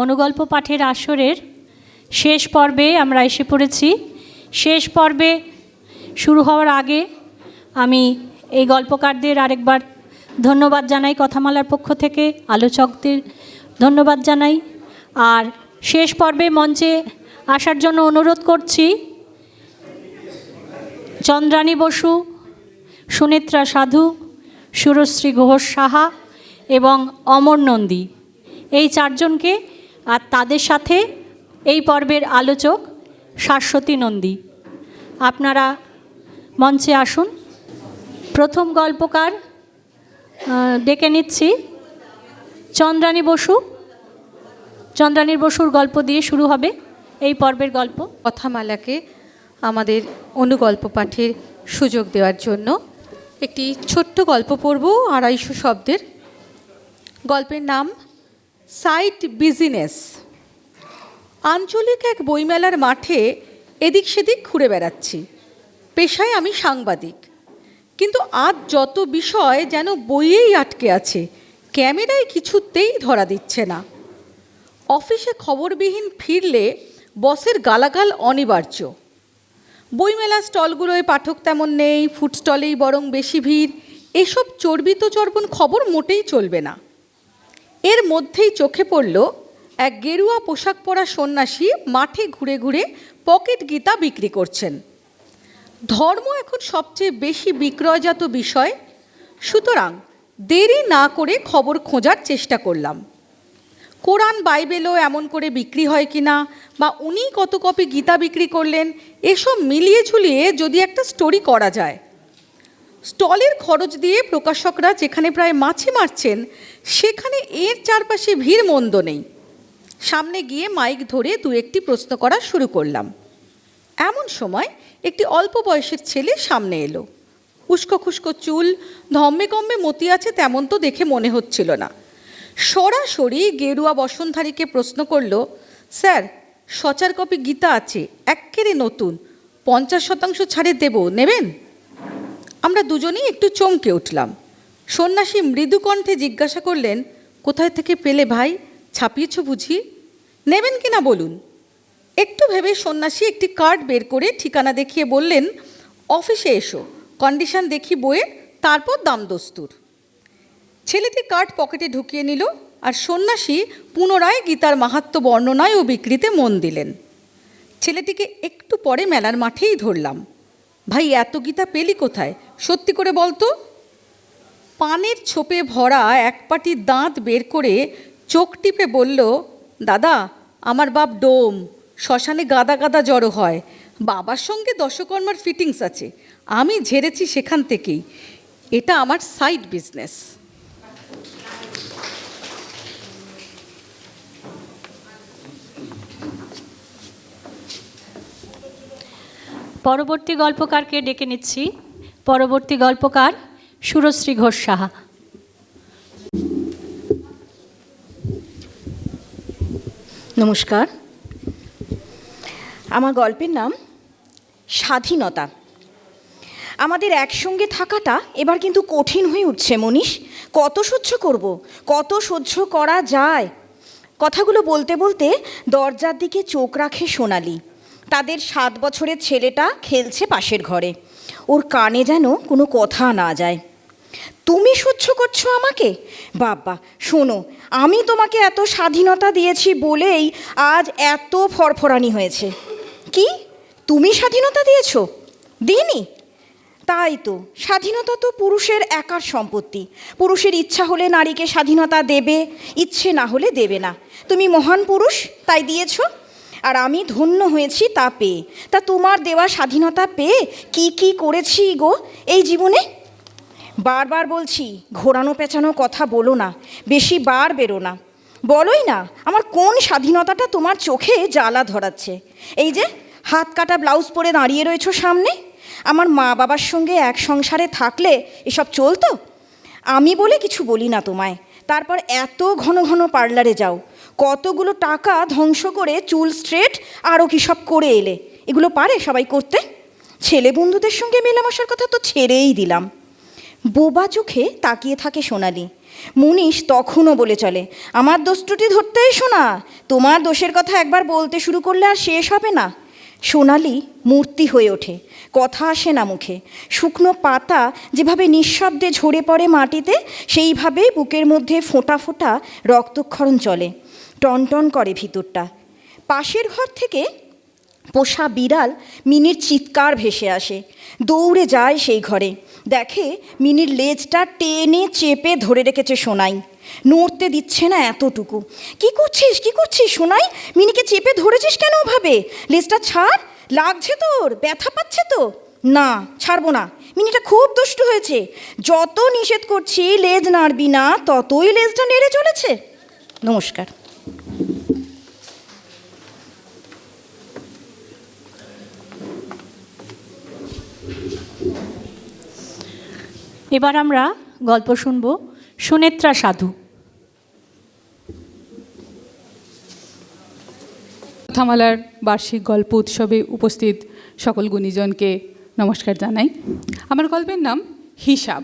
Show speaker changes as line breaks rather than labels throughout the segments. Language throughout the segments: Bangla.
অনুগল্প পাঠের আসরের শেষ পর্বে আমরা এসে পড়েছি। শেষ পর্বে শুরু হওয়ার আগে আমি এই গল্পকারদের আরেকবার ধন্যবাদ জানাই, কথামালার পক্ষ থেকে আলোচকদের ধন্যবাদ জানাই। আর শেষ পর্বে মঞ্চে আসার জন্য অনুরোধ করছি চন্দ্রানী বসু, সুনেত্রা সাধু, সুরশ্রী ঘোষ সাহা এবং অমর নন্দী, এই চারজনকে। আর তাদের সাথে এই পর্বের আলোচক শাশ্বতী নন্দী। আপনারা মঞ্চে আসুন। প্রথম গল্পকার ডেকে নিচ্ছি চন্দ্রানী বসু। চন্দ্রানী বসুর গল্প দিয়ে শুরু হবে এই পর্বের গল্প।
কথামালাকে আমাদের অনুগল্প পাঠের সুযোগ দেওয়ার জন্য একটি ছোট্ট গল্প পড়ব, 250 শব্দের। গল্পের নাম সাইড বিজনেস। আঞ্চলিক এক বইমেলার মাঠে এদিক সেদিক ঘুরে বেড়াচ্ছি। পেশায় আমি সাংবাদিক, কিন্তু আজ যত বিষয় যেন বইয়েই আটকে আছে, ক্যামেরায় কিছুতেই ধরা দিচ্ছে না। অফিসে খবরবিহীন ফিরলে বসের গালাগাল অনিবার্য। বইমেলা স্টলগুলোয় পাঠক তেমন নেই, ফুড স্টলেই বরং বেশি ভিড়। এসব চর্বিত চর্বণ খবর মোটেই চলবে না। এর মধ্যেই চোখে পড়ল এক গেরুয়া পোশাক পরা সন্ন্যাসী মাঠে ঘুরে ঘুরে পকেট গীতা বিক্রি করছেন। ধর্ম এখন সবচেয়ে বেশি বিক্রয়জাত বিষয়, সুতরাং দেরি না করে খবর খোঁজার চেষ্টা করলাম। কোরআন বাইবেলও এমন করে বিক্রি হয় কিনা, বা উনি কত কপি গীতা বিক্রি করলেন, এসব মিলিয়ে ঝুলিয়ে যদি একটা স্টোরি করা যায়। স্টলের খরচ দিয়ে প্রকাশকরা যেখানে প্রায় মাছি মারছেন, সেখানে এর চারপাশে ভিড় মন্দ নেই। সামনে গিয়ে মাইক ধরে দু একটি প্রশ্ন করা শুরু করলাম। এমন সময় একটি অল্প বয়সের ছেলে সামনে এলো। উস্কো খুস্কো চুল, ধম্মে কম্মে মতি আছে তেমন তো দেখে মনে হচ্ছিল না। সরাসরি গেরুয়া বসনধারীকে প্রশ্ন করল, স্যার, 4 কপি গীতা আছে, এক্কেরে নতুন, 50% ছাড়ে দেব, নেবেন? আমরা দুজনেই একটু চমকে উঠলাম। সন্ন্যাসী মৃদু কণ্ঠে জিজ্ঞাসা করলেন, কোথায় থেকে পেলে ভাই? ছাপিয়েছ বুঝি? নেবেন কি না বলুন। একটু ভেবে সন্ন্যাসী একটি কার্ড বের করে ঠিকানা দেখিয়ে বললেন, অফিসে এসো, কন্ডিশন দেখি বইয়ের, তারপর দাম দস্তুর। ছেলেটি কার্ড পকেটে ঢুকিয়ে নিল, আর সন্ন্যাসী পুনরায় গীতার মাহাত্ম্য বর্ণনায় ও বিক্রিতে মন দিলেন। ছেলেটিকে একটু পরে মেলার মাঠেই ধরলাম। ভাই, এত গীতা পেলি কোথায়? সত্যি করে বলতো। পানের ছোপে ভরা এক পাটি দাঁত বের করে চোখ টিপে বলল, দাদা, আমার বাপ ডোম, শ্মশানে গাদা গাদা জড়ো হয়, বাবার সঙ্গে দশকর্মার ফিটিংস আছে, আমি ঝেড়েছি সেখান থেকেই, এটা আমার সাইড বিজনেস।
পরবর্তী গল্পকারকে ডেকে নিচ্ছি। পরবর্তী গল্পকার সুরশ্রী ঘোষ সাহা।
নমস্কার। আমার গল্পের নাম স্বাধীনতা। আমাদের একসঙ্গে থাকাটা এবার কিন্তু কঠিন হয়ে উঠছে মনীষ। কত সহ্য করব, কত সহ্য করা যায়? কথাগুলো বলতে বলতে দরজার দিকে চোখ রাখে সোনালি। তাদের 7 বছরের ছেলেটা খেলছে পাশের ঘরে। ওর কানে যেন কোনো কথা না যায়। তুমি সহ্য করছো আমাকে? বাবা শোনো, আমি তোমাকে এত স্বাধীনতা দিয়েছি বলেই আজ এত ফরফরানি হয়েছে। কি, তুমি স্বাধীনতা দিয়েছো? দিইনি? তাই তো, স্বাধীনতা তো পুরুষের একার সম্পত্তি। পুরুষের ইচ্ছা হলে নারীকে স্বাধীনতা দেবে, ইচ্ছে না হলে দেবে না। তুমি মহান পুরুষ, তাই দিয়েছ, আর আমি ধন্য হয়েছি তা পেয়ে। তা তোমার দেওয়া স্বাধীনতা পেয়ে কি কি করেছি গো এই জীবনে? বারবার বলছি, ঘোরানো পেঁচানো কথা বলো না, বেশি বার বেরো না। বলোই না আমার কোন স্বাধীনতাটা তোমার চোখে জ্বালা ধরাচ্ছে। এই যে হাত কাটা ব্লাউজ পরে দাঁড়িয়ে রয়েছো সামনে। আমার মা বাবার সঙ্গে এক সংসারে থাকলে এসব চলতো? আমি বলে কিছু বলি না তোমায়। তারপর এত ঘন ঘন পার্লারে যাও, কতগুলো টাকা ধ্বংস করে চুল স্ট্রেট আরও কী সব করে এলে। এগুলো পারে সবাই করতে? ছেলে বন্ধুদের সঙ্গে মেলামেশার কথা তো ছেড়েই দিলাম। বোবা চোখে তাকিয়ে থাকে সোনালি। মুনিশ তখনও বলে চলে, আমার দোষ ত্রুটি ধরতে এসো না, তোমার দোষের কথা একবার বলতে শুরু করলে আর শেষ হবে না। সোনালি মূর্তি হয়ে ওঠে, কথা আসে না মুখে। শুকনো পাতা যেভাবে নিঃশব্দে ঝরে পড়ে মাটিতে, সেইভাবেই বুকের মধ্যে ফোঁটা ফোঁটা রক্তক্ষরণ চলে। টনটন করে ভিতরটা। পাশের ঘর থেকে পোষা বিড়াল মিনির চিৎকার ভেসে আসে। দৌড়ে যায় সেই ঘরে, দেখে মিনির লেজটা টেনে চেপে ধরে রেখেছে সোনাই, নড়তে দিচ্ছে না এতটুকু। কি করছিস সোনাই? মিনিকে চেপে ধরেছিস কেন ওভাবে? লেজটা ছাড়, লাগছে তোর, ব্যথা পাচ্ছে তো? না, ছাড়বো না, মিনিটা খুব দুষ্টু হয়েছে। যত নিষেধ করছি লেজ নাড়বি না, ততই লেজটা নেড়ে চলেছে। নমস্কার।
এবার আমরা গল্প শুনব সুনেত্রা সাধু।
কথামালার বার্ষিক গল্প উৎসবে উপস্থিত সকল গুণীজনকে নমস্কার জানাই। আমার গল্পের নাম হিসাব।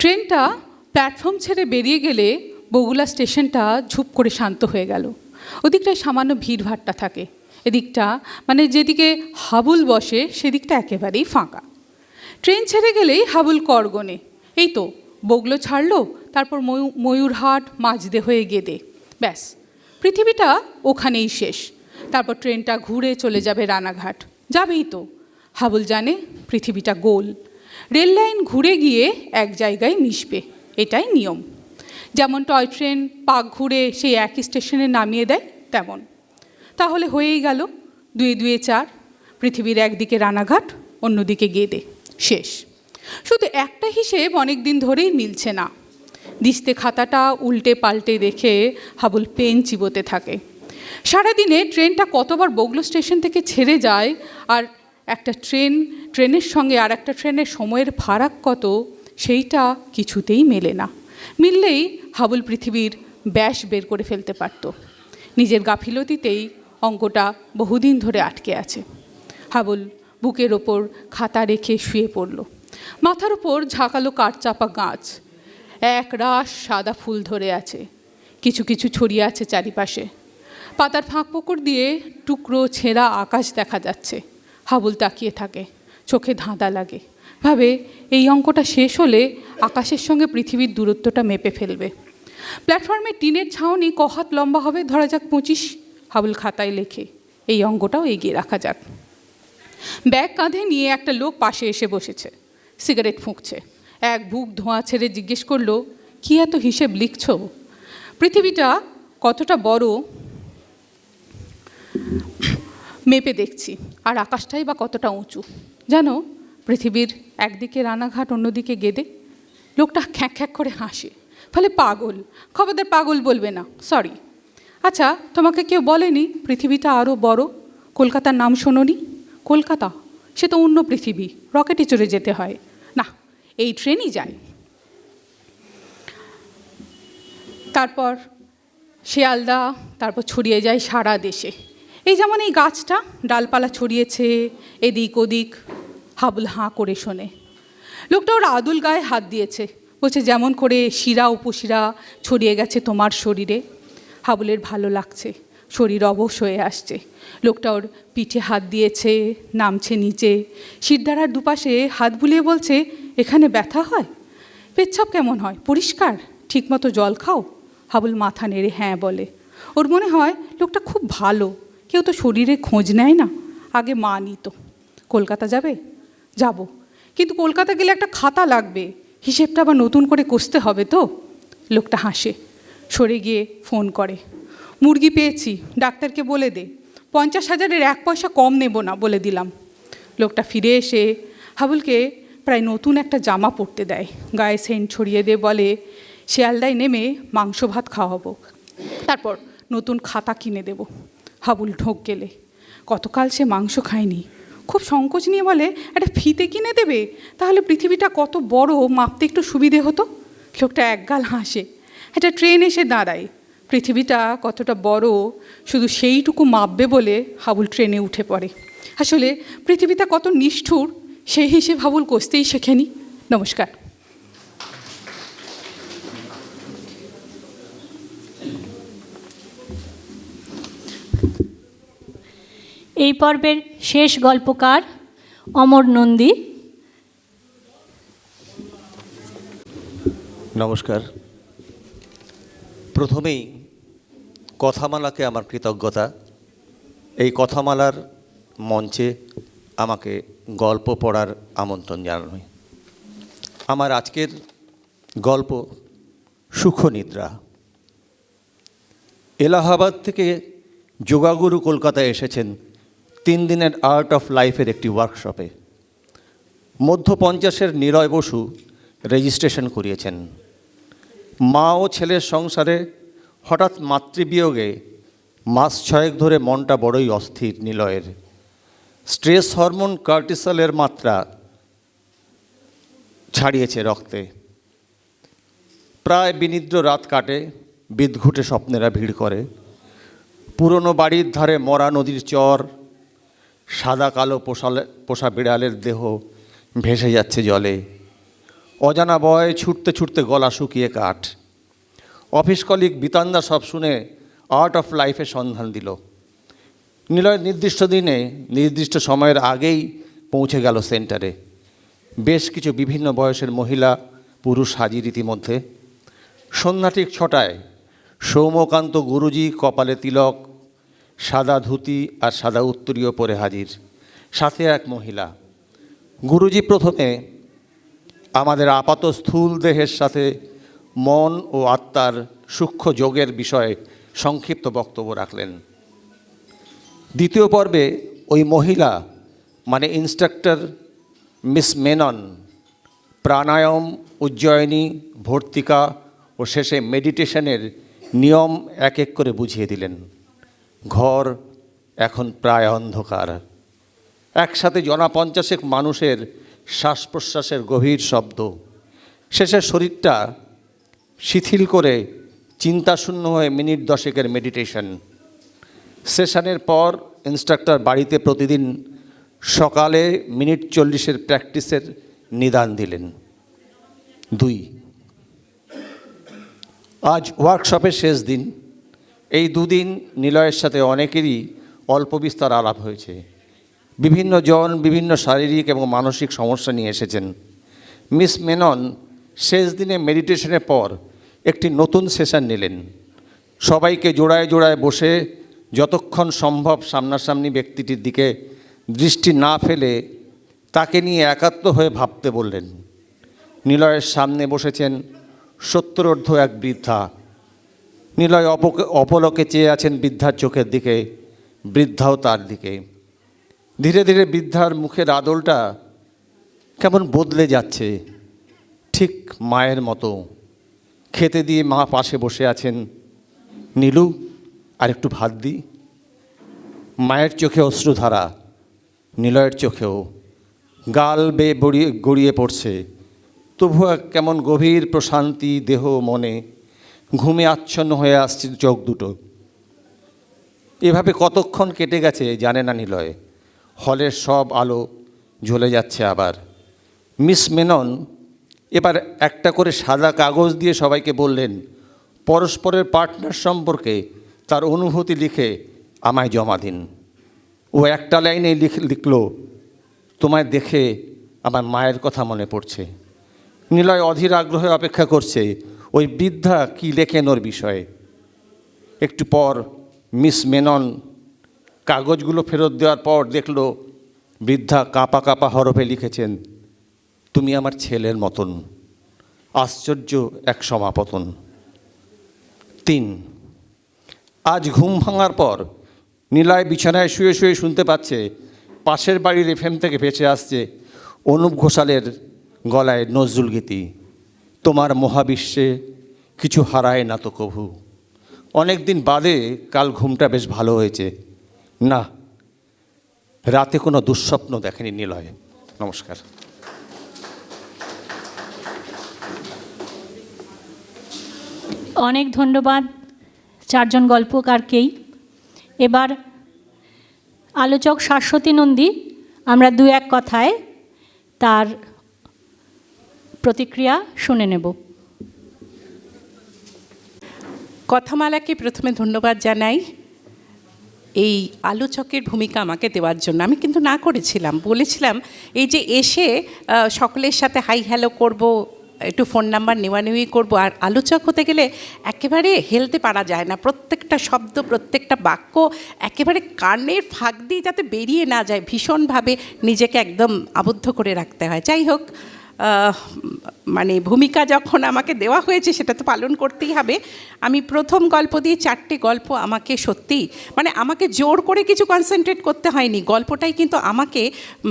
ট্রেনটা প্ল্যাটফর্ম ছেড়ে বেরিয়ে গেলে বগুলা স্টেশনটা ঝুপ করে শান্ত হয়ে গেল। ওদিকটায় সামান্য ভিড়ভাট্টা থাকে, এদিকটা মানে যেদিকে হাবুল বসে সেদিকটা একেবারেই ফাঁকা। ট্রেন ছেড়ে গেলেই হাবুল করগনে, এই তো বগলো ছাড়লো, তারপর ময়ূরহাট, মাঝদে হয়ে গেদে, ব্যাস পৃথিবীটা ওখানেই শেষ। তারপর ট্রেনটা ঘুরে চলে যাবে রানাঘাট, যাবেই তো। হাবুল জানে পৃথিবীটা গোল, রেল লাইন ঘুরে গিয়ে এক জায়গায় মিশবে, এটাই নিয়ম। যেমন টয় ট্রেন পাক ঘুরে সেই একই স্টেশনে নামিয়ে দেয়, তেমন। তাহলে হয়েই গেল, 2 2 4, পৃথিবীর একদিকে রানাঘাট, অন্যদিকে গেদে, শেষ। শুধু একটা হিসেব অনেক দিন ধরেই মিলছে না। দিস্তে খাতাটা উল্টে পাল্টে দেখে হাবুল পেন চিবোতে থাকে। সারাদিনে ট্রেনটা কতবার বগলো স্টেশন থেকে ছেড়ে যায়, আর একটা ট্রেনের সঙ্গে আর একটা ট্রেনের সময়ের ফারাক কত, সেইটা কিছুতেই মেলে না। মিললেই হাবুল পৃথিবীর ব্যাস বের করে ফেলতে পারত। নিজের গাফিলতিতেই অঙ্কটা বহুদিন ধরে আটকে আছে। হাবুল বুকের ওপর খাতা রেখে শুয়ে পড়ল। মাথার ওপর ঝাঁকালো কাঠচাপা গাছ, এক রাশ সাদা ফুল ধরে আছে, কিছু কিছু ছড়িয়ে আছে চারিপাশে। পাতার ফাঁক ফোকর দিয়ে টুকরো ছেঁড়া আকাশ দেখা যাচ্ছে। হাবুল তাকিয়ে থাকে, চোখে ধাঁধা লাগে, ভাবে এই অঙ্কটা শেষ হলে আকাশের সঙ্গে পৃথিবীর দূরত্বটা মেপে ফেলবে। প্ল্যাটফর্মে টিনের ছাউনি কহাত লম্বা হবে, ধরা যাক 25। হাবুল খাতায় লেখে, এই অঙ্কটাও এগিয়ে রাখা যাক। ব্যাগ কাঁধে নিয়ে একটা লোক পাশে এসে বসেছে, সিগারেট ফুঁকছে। এক বুক ধোঁয়া ছেড়ে জিজ্ঞেস করলো, কি এত হিসেব লিখছ? পৃথিবীটা কতটা বড় মেপে দেখছি, আর আকাশটাই বা কতটা উঁচু। জানো, পৃথিবীর একদিকে রানাঘাট, অন্যদিকে গেদে। লোকটা খ্যাঁক খ্যাঁক করে হাসে, ফলে পাগল। খবরদার পাগল বলবে না, সরি। আচ্ছা, তোমাকে কেউ বলেনি পৃথিবীটা আরও বড়? কলকাতার নাম শোনোনি? কলকাতা সে তো অন্য পৃথিবী, রকেটে চড়ে যেতে হয়। না, এই ট্রেনই যায়। তারপর শিয়ালদা, তারপর ছড়িয়ে যায় সারা দেশে। এই যেমন এই গাছটা ডালপালা ছড়িয়েছে এদিক ওদিক। হাবুল হাঁ করে শোনে। লোকটা ওর আদুল গায়ে হাত দিয়েছে, বলছে যেমন করে শিরা উপশিরা ছড়িয়ে গেছে তোমার শরীরে। হাবুলের ভালো লাগছে, শরীর অবশ হয়ে আসছে। লোকটা ওর পিঠে হাত দিয়েছে, নামছে নিচে, শিরদাঁড়ার দুপাশে হাত বুলিয়ে বলছে, এখানে ব্যথা হয়? পেচ্ছাপ কেমন হয়? পরিষ্কার? ঠিকমতো জল খাও? হাবুল মাথা নেড়ে হ্যাঁ বলে। ওর মনে হয় লোকটা খুব ভালো, কেউ তো শরীরে খোঁজ নেয় না। আগে মা নিত। কলকাতা যাবে? যাব, কিন্তু কলকাতা গেলে একটা খাতা লাগবে, হিসেবটা আবার নতুন করে কষতে হবে তো। লোকটা হাসে, সরে গিয়ে ফোন করে, মুরগি পেয়েছি, ডাক্তারকে বলে দে, 50,000-এর 1 পয়সা কম নেব না, বলে দিলাম। লোকটা ফিরে এসে হাবুলকে প্রায় নতুন একটা জামা পরতে দেয়, গায়ে সেন্ট ছড়িয়ে দিয়ে বলে, শিয়ালদায় নেমে মাংস ভাত খাওয়াবো, তারপর নতুন খাতা কিনে দেব। হাবুল ঢোক গেলে, কতকাল সে মাংস খায়নি। খুব সংকোচ নিয়ে বলে, একটা ফিতে কিনে দেবে, তাহলে পৃথিবীটা কত বড় মাপতে একটু সুবিধে হতো। লোকটা একগাল হাসে। একটা ট্রেন এসে দাঁড়ায়, পৃথিবীটা কতটা বড় শুধু সেইটুকু মাপবে বলে হাবুল ট্রেনে উঠে পড়ে। আসলে পৃথিবীটা কত নিষ্ঠুর সেই হিসেবে হাবুল কষতেই শেখেনি। নমস্কার।
এই পর্বের শেষ গল্পকার অমর নন্দী।
নমস্কার। প্রথমেই কথামালাকে আমার কৃতজ্ঞতা। এই কথামালার মঞ্চে আমাকে গল্প পড়ার আমন্ত্রণ জানানো। আমার আজকের গল্প সুখনিদ্রা। এলাহাবাদ থেকে যোগাগুরু কলকাতায় এসেছেন 3 দিনের আর্ট অফ লাইফের একটি ওয়ার্কশপে। মধ্য 50-এর নিলয় বসু রেজিস্ট্রেশন করিয়েছেন। মা ও ছেলের সংসারে হঠাৎ মাতৃবিয়োগে মাস 6 ধরে মনটা বড়ই অস্থির নিলয়ের। স্ট্রেস হরমোন কর্টিসলের মাত্রা ছাড়িয়েছে রক্তে। প্রায় বিনিদ্র রাত কাটে, বিদঘুটে স্বপ্নেরা ভিড় করে। পুরনো বাড়ির ধারে মরা নদীর চর, সাদা কালো পোষা বিড়ালের দেহ ভেসে যাচ্ছে জলে। অজানা বয় ছুটতে ছুটতে গলা শুকিয়ে কাঠ। অফিস কলিগ বিতান্দা সব শুনে আর্ট অফ লাইফের সন্ধান দিল। নিলয় নির্দিষ্ট দিনে নির্দিষ্ট সময়ের আগেই পৌঁছে গেল সেন্টারে। বেশ কিছু বিভিন্ন বয়সের মহিলা পুরুষ হাজির ইতিমধ্যে। সন্ধ্যা ঠিক 6টায় সৌম্যকান্ত গুরুজি কপালে তিলক, সাদা ধুতি আর সাদা উত্তরীয় পরে হাজির, সাথে এক মহিলা। গুরুজি প্রথমে আমাদের আপাত স্থূল দেহের সাথে মন ও আত্মার সূক্ষ্ম যোগের বিষয়ে সংক্ষিপ্ত বক্তব্য রাখলেন। দ্বিতীয় পর্বে ওই মহিলা মানে ইনস্ট্রাক্টর মিস মেনন প্রাণায়াম, উজ্জয়িনী, ভর্তিকা ও শেষে মেডিটেশনের নিয়ম এক এক করে বুঝিয়ে দিলেন। ঘর এখন প্রায় অন্ধকার। একসাথে 50 মানুষের শ্বাস প্রশ্বাসের গভীর শব্দ। শেষে শরীরটা শিথিল করে চিন্তাশূন্য হয়ে মিনিট 10 মেডিটেশন। সেশনের পর ইনস্ট্রাক্টর বাড়িতে প্রতিদিন সকালে মিনিট 40 প্র্যাকটিসের নিদান দিলেন। 2, আজ ওয়ার্কশপের শেষ দিন। এই 2 দিন নিলয়ের সাথে অনেকেরই অল্প বিস্তর আলাপ হয়েছে। বিভিন্ন জন বিভিন্ন শারীরিক এবং মানসিক সমস্যা নিয়ে এসেছেন। মিস মেনন শেষ দিনে মেডিটেশনের পর একটি নতুন সেশন নিলেন। সবাইকে জোড়ায় জোড়ায় বসে যতক্ষণ সম্ভব সামনাসামনি ব্যক্তিটির দিকে দৃষ্টি না ফেলে তাকে নিয়ে একাত্ম হয়ে ভাবতে বললেন। নিলয়ের সামনে বসেছেন 70 এক বৃদ্ধা। নিলয় অপলকে চেয়ে আছেন বৃদ্ধার চোখের দিকে, বৃদ্ধাও তার দিকে। ধীরে ধীরে বৃদ্ধার মুখের আদলটা কেমন বদলে যাচ্ছে, ঠিক মায়ের মতো। খেতে দিয়ে মা পাশে বসে আছেন। নীলু, আর একটু ভাত দিই। মায়ের চোখে অশ্রুধারা, নিলয়ের চোখেও। গাল বেয়ে গড়িয়ে পড়ছে, তবুও কেমন গভীর প্রশান্তি দেহ মনে। ঘুমে আচ্ছন্ন হয়ে আসছে চোখ দুটো। এভাবে কতক্ষণ কেটে গেছে জানে না নিলয়। হলের সব আলো জ্বলে যাচ্ছে আবার। মিস মেনন এবার একটা করে সাদা কাগজ দিয়ে সবাইকে বললেন, পরস্পরের পার্টনার সম্পর্কে তার অনুভূতি লিখে আমায় জমা দিন। ও একটা লাইনে লিখল, তোমায় দেখে আমার মায়ের কথা মনে পড়ছে। নিলয় অধীর আগ্রহে অপেক্ষা করছে ওই বৃদ্ধা কী লেখেন ওর বিষয়ে। একটু পর মিস মেনন কাগজগুলো ফেরত দেওয়ার পর দেখল বৃদ্ধা কাঁপা কাঁপা হরফে লিখেছেন, তুমি আমার ছেলের মতন। আশ্চর্য এক সমাপতন। 3, আজ ঘুম ভাঙার পর নিলয় বিছানায় শুয়ে শুয়ে শুনতে পাচ্ছে পাশের বাড়ির FM থেকে ভেসে আসছে অনুপ ঘোষালের গলায় নজরুল গীতি, তোমার মহাবিশ্বে কিছু হারায় না তো কভু। অনেক দিন বাদে কাল ঘুমটা বেশ ভালো হয়েছে। না, রাতে কোনো দুঃস্বপ্ন দেখেনি নিলয়। নমস্কার।
অনেক ধন্যবাদ 4 জন গল্পকারকেই। এবার আলোচক শাশ্বতী নন্দী, আমরা 2-1 কথায় তার প্রতিক্রিয়া শুনে নেব।
কথামালাকে প্রথমে ধন্যবাদ জানাই। এই আলোচকের ভূমিকা আমাকে দেওয়ার জন্য। আমি কিন্তু না করেছিলাম, বলেছিলাম এই যে এসে সকলের সাথে হাই হ্যালো করব, একটু ফোন নাম্বার নেওয়ানেওয়ি করবো, আর আলোচক হতে গেলে একেবারে হেলতে পারা যায় না। প্রত্যেকটা শব্দ, প্রত্যেকটা বাক্য একেবারে কানের ফাঁক দিয়ে যাতে বেরিয়ে না যায়, ভীষণভাবে নিজেকে একদম আবদ্ধ করে রাখতে হয়। যাই হোক, মানে ভূমিকা যখন আমাকে দেওয়া হয়েছে সেটা তো পালন করতেই হবে। আমি প্রথম গল্প দিয়ে 4টে গল্প আমাকে সত্যি মানে আমাকে জোর করে কিছু কনসেন্ট্রেট করতে হয়নি, গল্পটাই কিন্তু আমাকে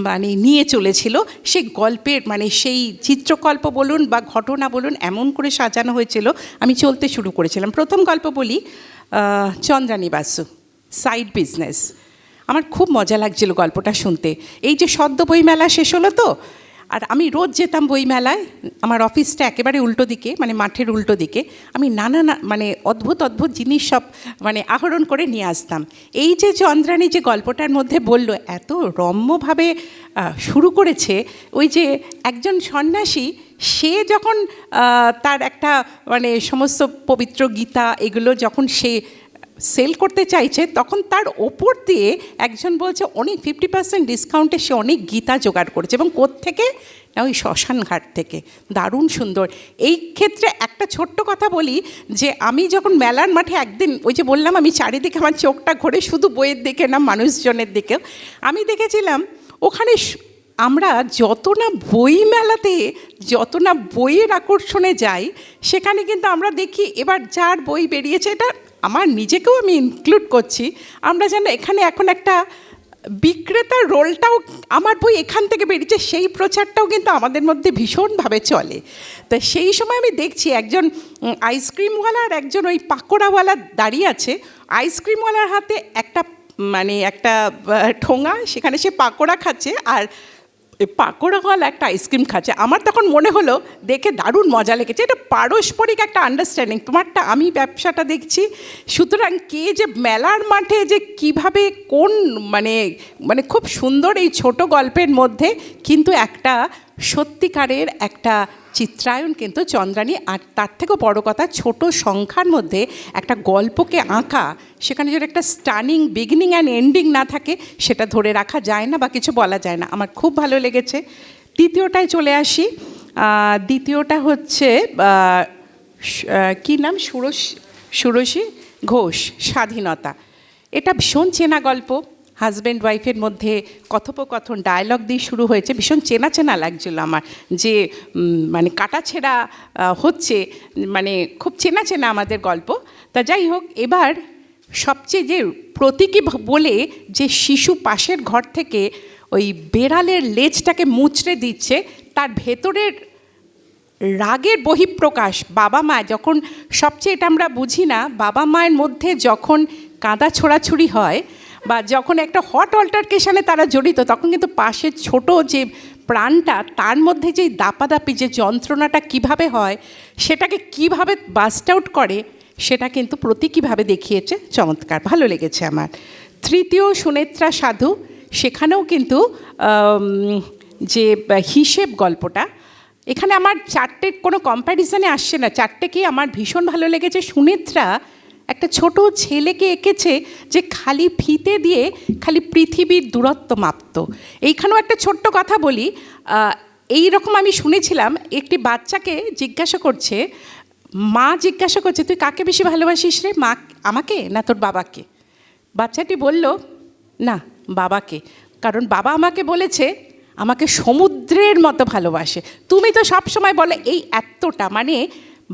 মানে নিয়ে চলেছিল। সেই গল্পের মানে সেই চিত্রকল্প বলুন বা ঘটনা বলুন এমন করে সাজানো হয়েছিল, আমি চলতে শুরু করেছিলাম। প্রথম গল্প বলি, চন্দ্রানী বাসু, সাইড বিজনেস। আমার খুব মজা লাগছিল গল্পটা শুনতে। এই যে সদ্য বইমেলা শেষ হলো তো, আর আমি রোজ যেতাম বইমেলায়, আমার অফিসটা একেবারে উল্টো দিকে, মানে মাঠের উল্টো দিকে। আমি নানা মানে অদ্ভুত অদ্ভুত জিনিস সব মানে আহরণ করে নিয়ে আসতাম। এই যে চন্দ্রানী যে গল্পটার মধ্যে বলল, এত রম্যভাবে শুরু করেছে। ওই যে একজন সন্ন্যাসী, সে যখন তার একটা মানে সমস্ত পবিত্র গীতা এগুলো যখন সে সেল করতে চাইছে, তখন তার ওপর দিয়ে একজন বলছে অনেক 50% ডিসকাউন্টে সে অনেক গীতা জোগাড় করেছে, এবং কোত্থেকে না ওই শ্মশান ঘাট থেকে। দারুণ সুন্দর। এই ক্ষেত্রে একটা ছোট্ট কথা বলি, যে আমি যখন মেলার মাঠে একদিন, ওই যে বললাম আমি চারিদিকে আমার চোখটা ঘোরে শুধু বইয়ের দিকে না, মানুষজনের দিকেও। আমি দেখেছিলাম ওখানে আমরা যত না বই মেলাতে, যত না বইয়ের আকর্ষণে যাই, সেখানে কিন্তু আমরা দেখি এবার যার বই বেরিয়েছে, এটা আমার নিজেকেও আমি ইনক্লুড করছি, আমরা যেন এখানে এখন একটা বিক্রেতার রোলটাও, আমার বই এখান থেকে বেরিয়েছে সেই প্রচারটাও কিন্তু আমাদের মধ্যে ভীষণভাবে চলে। তো সেই সময় আমি দেখছি একজন আইসক্রিমওয়ালা আর একজন ওই পাকোড়াওয়ালা দাঁড়িয়ে আছে। আইসক্রিমওয়ালার হাতে একটা মানে একটা ঠোঙা, সেখানে সে পাকোড়া খাচ্ছে, আর পাকোড়াওয়ালা একটা আইসক্রিম খাচ্ছে। আমার তখন মনে হলো, দেখে দারুণ মজা লেগেছে, এটা পারস্পরিক একটা আন্ডারস্ট্যান্ডিং, তোমারটা আমি ব্যবসাটা দেখছি। সুতরাং কে যে মেলার মাঠে যে কিভাবে কোন মানে মানে খুব সুন্দর এই ছোট গল্পের মধ্যে কিন্তু একটা সত্যিকারের একটা চিত্রায়ন কিন্তু চন্দ্রানী। আর তার থেকেও বড় কথা, ছোট সংখ্যার মধ্যে একটা গল্পকে আঁকা, সেখানে যদি একটা স্টানিং বিগিনিং অ্যান্ড এন্ডিং না থাকে, সেটা ধরে রাখা যায় না বা কিছু বলা যায় না। আমার খুব ভালো লেগেছে। দ্বিতীয়টায় চলে আসি। দ্বিতীয়টা হচ্ছে কী নাম, ষোড়শী ঘোষ, স্বাধীনতা। এটা ভীষণ চেনা গল্প। হাজব্যান্ড ওয়াইফের মধ্যে কথোপকথন, ডায়লগ দিয়ে শুরু হয়েছে। ভীষণ চেনা চেনা লাগছিল আমার, যে মানে কাটাছেঁড়া হচ্ছে, মানে খুব চেনা চেনা আমাদের গল্প। তা যাই হোক, এবার সবচেয়ে যে প্রতীকী বলে যে শিশু পাশের ঘর থেকে ওই বেড়ালের লেজটাকে মুচড়ে দিচ্ছে, তার ভেতরের রাগের বহিঃপ্রকাশ। বাবা মা যখন, সবচেয়ে এটা আমরা বুঝি না, বাবা মায়ের মধ্যে যখন কাঁদা ছোড়াছুড়ি হয় বা যখন একটা হট অল্টারকেশনে তারা জড়িত, তখন কিন্তু পাশের ছোট যে প্রাণটা, তার মধ্যে যে দাপাদাপি যে যন্ত্রণাটা কিভাবে হয়, সেটাকে কিভাবে বাস্ট আউট করে, সেটা কিন্তু প্রতীকীভাবে দেখিয়েছে। চমৎকার, ভালো লেগেছে আমার। তৃতীয় সুনেত্রা সাধু, সেখানেও কিন্তু যে হিসেব গল্পটা, এখানে আমার 4টে কোনো কম্প্যারিজনে আসছে না, 4টেকেই আমার ভীষণ ভালো লেগেছে। সুনেত্রা একটা ছোট ছেলেকে এঁকেছে যে খালি ফিতে দিয়ে খালি পৃথিবীর দূরত্ব মাপত। এইখানেও একটা ছোট্ট কথা বলি, এই রকম আমি শুনেছিলাম, একটি বাচ্চাকে জিজ্ঞাসা করছে, মা জিজ্ঞাসা করছে, তুই কাকে বেশি ভালোবাসিস রে, মা আমাকে না তোর বাবাকে? বাচ্চাটি বলল, না বাবাকে, কারণ বাবা আমাকে বলেছে আমাকে সমুদ্রের মতো ভালোবাসে। তুমি তো সব সময় বলে এই এতটা, মানে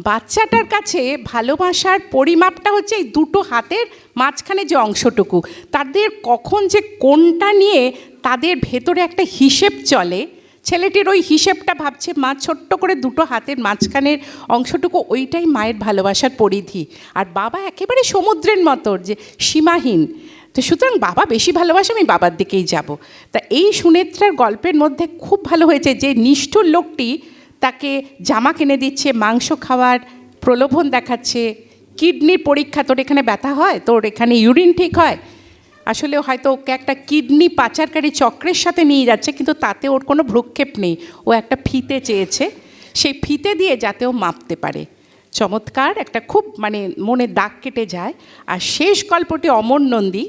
বাচ্চাটার কাছে ভালোবাসার পরিমাপটা হচ্ছে এই দুটো হাতের মাঝখানে যে অংশটুকু। তাদের কখন যে কোনটা নিয়ে তাদের ভেতরে একটা হিসেব চলে, ছেলেটির ওই হিসেবটা ভাবছে মা ছোট্ট করে দুটো হাতের মাঝখানের অংশটুকু, ওইটাই মায়ের ভালোবাসার পরিধি। আর বাবা একেবারে সমুদ্রের মতো, যে সীমাহীন। তো সুতরাং বাবা বেশি ভালোবাসে, আমি বাবার দিকেই যাব। তা এই সুনেত্রার গল্পের মধ্যে খুব ভালো হয়েছে যে নিষ্ঠুর লোকটি তাকে জামা কিনে দিচ্ছে, মাংস খাওয়ার প্রলোভন দেখাচ্ছে, কিডনির পরীক্ষা, তোর এখানে ব্যথা হয়, তোর এখানে ইউরিন ঠিক হয়, আসলে হয়তো ওকে একটা কিডনি পাচারকারী চক্রের সাথে নিয়ে যাচ্ছে, কিন্তু তাতে ওর কোনো ভ্রুক্ষেপ নেই। ও একটা ফিতে চেয়েছে, সেই ফিতে দিয়ে যাতে ও মাপতে পারে। চমৎকার, একটা খুব মানে মনে দাগ কেটে যায়। আর শেষ গল্পটি অমর নন্দী,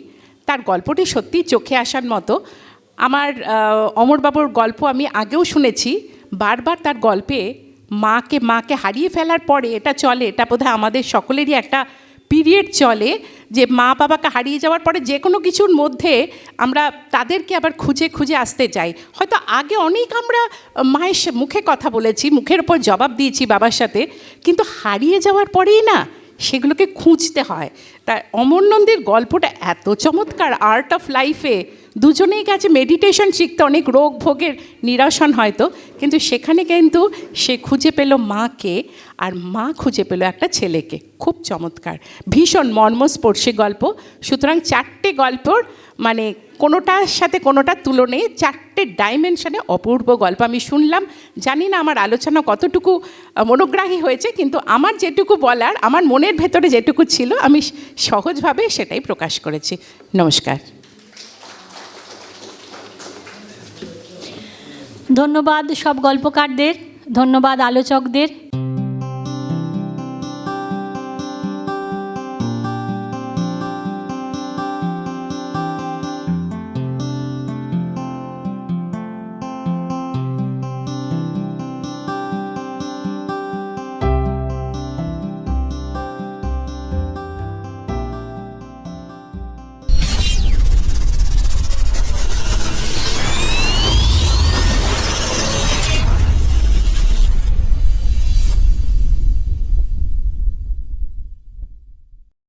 তার গল্পটি সত্যি চোখে আসার মতো। আমার অমরবাবুর গল্প আমি আগেও শুনেছি, বারবার তার গল্পে মাকে হারিয়ে ফেলার পরে এটা চলে, এটা বোধহয় আমাদের সকলেরই একটা পিরিয়ড চলে যে মা বাবাকে হারিয়ে যাওয়ার পরে যে কোনো কিছুর মধ্যে আমরা তাদেরকে আবার খুঁজে খুঁজে আসতে চাই। হয়তো আগে অনেক আমরা মায়ের মুখে কথা বলেছি, মুখের ওপর জবাব দিয়েছি বাবার সাথে, কিন্তু হারিয়ে যাওয়ার পরেই না সেগুলোকে খুঁজতে হয়। তাই অমর নন্দীর গল্পটা এত চমৎকার, আর্ট অফ লাইফে দুজনেই গেছে মেডিটেশন শিখতে, অনেক রোগ ভোগের নিরসন হয়তো, কিন্তু সেখানে কিন্তু সে খুঁজে পেল মাকে, আর মা খুঁজে পেল একটা ছেলেকে। খুব চমৎকার, ভীষণ মর্মস্পর্শী গল্প। সুতরাং 4টে গল্পর মানে কোনোটার সাথে কোনোটার তুলনে 4টে ডাইমেনশনে অপূর্ব গল্প আমি শুনলাম। জানি না আমার আলোচনা কতটুকু মনোগ্রাহী হয়েছে, কিন্তু আমার যেটুকু বলার, আমার মনের ভেতরে যেটুকু ছিল, আমি সহজভাবে সেটাই প্রকাশ করেছি। নমস্কার।
ধন্যবাদ সব গল্পকারদের, ধন্যবাদ আলোচকদের।